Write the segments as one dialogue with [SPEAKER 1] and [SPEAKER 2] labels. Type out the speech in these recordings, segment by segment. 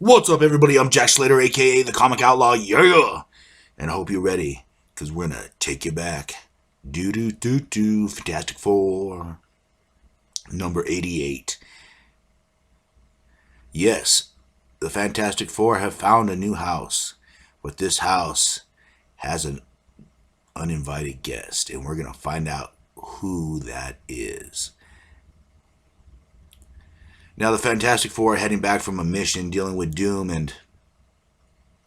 [SPEAKER 1] What's up, everybody? I'm Jack Slater, aka the Comic Outlaw, yeah! And I hope you're ready, because we're gonna take you back. Fantastic Four, number 88. Yes, the Fantastic Four have found a new house, but this house has an uninvited guest, and we're gonna find out who that is. Now, the Fantastic Four are heading back from a mission dealing with Doom, and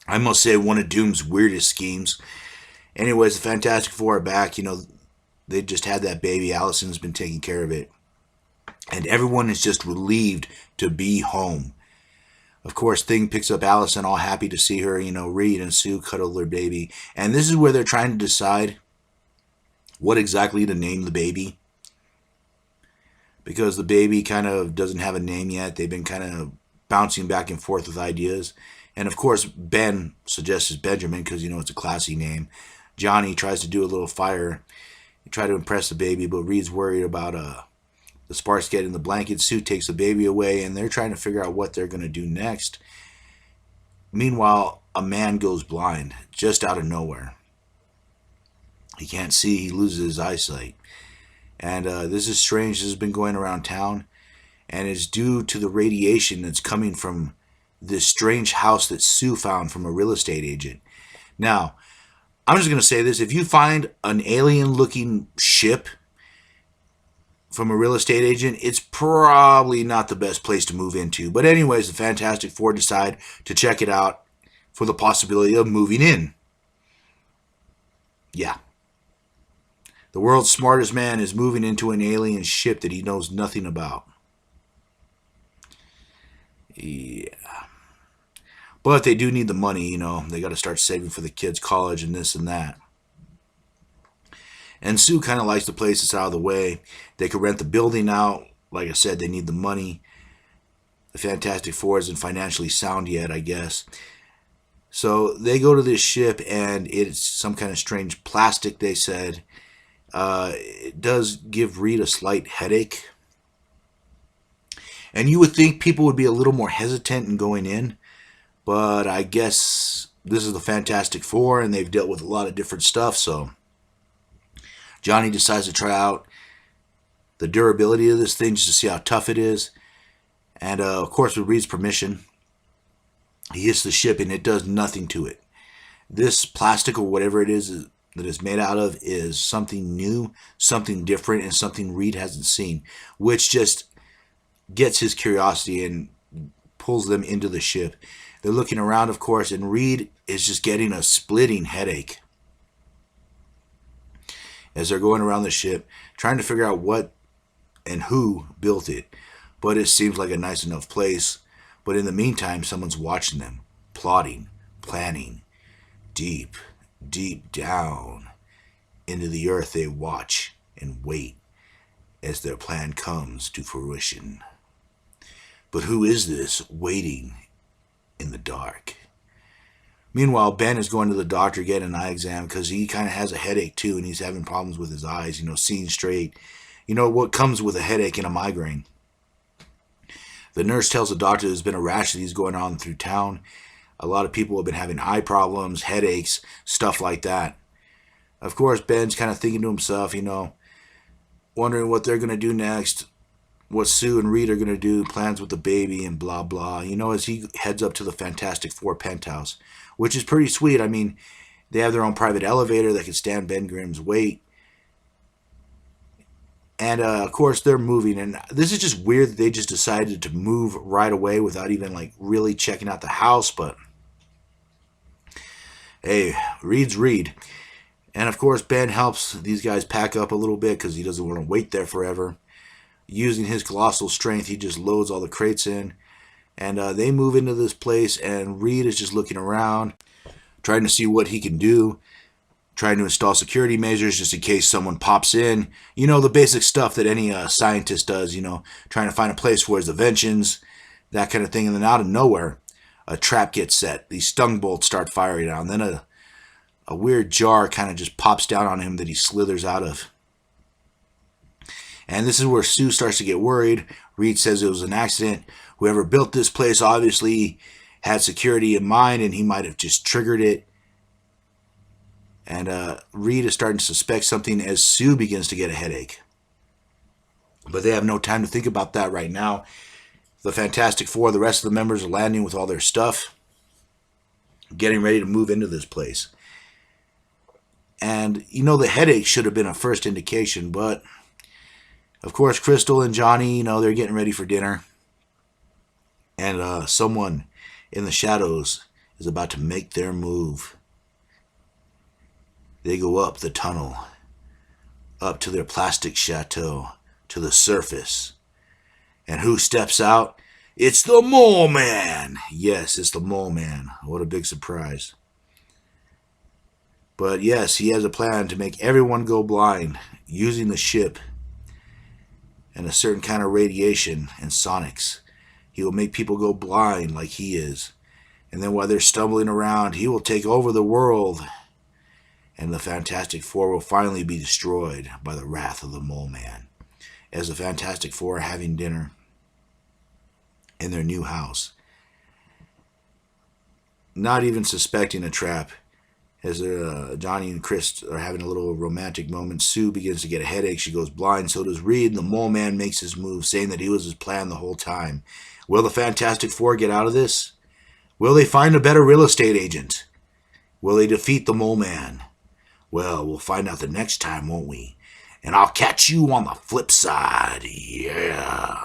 [SPEAKER 1] I must say, one of Doom's weirdest schemes. Anyways, the Fantastic Four are back. They just had that baby. Allison's been taking care of it. And everyone is just relieved to be home. Of course, Thing picks up Allison, all happy to see her. Reed and Sue cuddle their baby. And this is where they're trying to decide what exactly to name the baby. Because the baby kind of doesn't have a name yet. They've been kind of bouncing back and forth with ideas. And of course, Ben suggests Benjamin because, it's a classy name. Johnny tries to do a little fire. He tried to impress the baby, but Reed's worried about the sparks getting the blanket. Sue takes the baby away, and they're trying to figure out what they're going to do next. Meanwhile, a man goes blind, just out of nowhere. He can't see. He loses his eyesight. And this is strange. This has been going around town, and it's due to the radiation that's coming from this strange house that Sue found from a real estate agent. Now, I'm just going to say this. If you find an alien-looking ship from a real estate agent, it's probably not the best place to move into. But anyways, the Fantastic Four decide to check it out for the possibility of moving in. Yeah. The world's smartest man is moving into an alien ship that he knows nothing about. Yeah. But they do need the money, They got to start saving for the kids' college and this and that. And Sue kind of likes the place that's out of the way. They could rent the building out. Like I said, they need the money. The Fantastic Four isn't financially sound yet, I guess. So they go to this ship, and it's some kind of strange plastic, they said. It does give Reed a slight headache. And you would think people would be a little more hesitant in going in. But I guess this is the Fantastic Four, and they've dealt with a lot of different stuff, so Johnny decides to try out the durability of this thing just to see how tough it is. And, of course, with Reed's permission, he hits the ship, and it does nothing to it. This plastic or whatever it is that it's made out of is something new, something different, and something Reed hasn't seen, which just gets his curiosity and pulls them into the ship. They're looking around, of course, and Reed is just getting a splitting headache as they're going around the ship, trying to figure out what and who built it. But it seems like a nice enough place. But in the meantime, someone's watching them, plotting, planning. Deep, deep down into the earth, they watch and wait as their plan comes to fruition. But who is this waiting in the dark? Meanwhile, Ben is going to the doctor to get an eye exam because he kind of has a headache too, and he's having problems with his eyes, seeing straight. What comes with a headache and a migraine. The nurse tells the doctor there's been a rash of these going on through town. A lot of people have been having eye problems, headaches, stuff like that. Of course, Ben's kind of thinking to himself, wondering what they're going to do next, what Sue and Reed are going to do, plans with the baby, and blah, blah, as he heads up to the Fantastic Four penthouse, which is pretty sweet. I mean, they have their own private elevator that can stand Ben Grimm's weight. And, of course, they're moving. And this is just weird that they just decided to move right away without even, really checking out the house. But, hey, Reed's Reed. And, of course, Ben helps these guys pack up a little bit because he doesn't want to wait there forever. Using his colossal strength, he just loads all the crates in. And they move into this place, and Reed is just looking around, trying to see what he can do, trying to install security measures just in case someone pops in. The basic stuff that any scientist does, trying to find a place where there's inventions, that kind of thing. And then out of nowhere, a trap gets set. These stung bolts start firing out. And then a weird jar kind of just pops down on him that he slithers out of. And this is where Sue starts to get worried. Reed says it was an accident. Whoever built this place obviously had security in mind and he might have just triggered it. And Reed is starting to suspect something as Sue begins to get a headache. But they have no time to think about that right now. The Fantastic Four, the rest of the members are landing with all their stuff, getting ready to move into this place. And, the headache should have been a first indication, but, of course, Crystal and Johnny, they're getting ready for dinner. And someone in the shadows is about to make their move. They go up the tunnel, up to their plastic chateau, to the surface. And who steps out? It's the Mole Man! Yes, it's the Mole Man. What a big surprise. But yes, he has a plan to make everyone go blind using the ship and a certain kind of radiation and sonics. He will make people go blind like he is. And then while they're stumbling around, he will take over the world. And the Fantastic Four will finally be destroyed by the wrath of the Mole Man. As the Fantastic Four are having dinner in their new house, not even suspecting a trap, as Johnny and Chris are having a little romantic moment, Sue begins to get a headache. She goes blind. So does Reed. And the Mole Man makes his move, saying that he was his plan the whole time. Will the Fantastic Four get out of this? Will they find a better real estate agent? Will they defeat the Mole Man? Well, we'll find out the next time, won't we? And I'll catch you on the flip side. Yeah.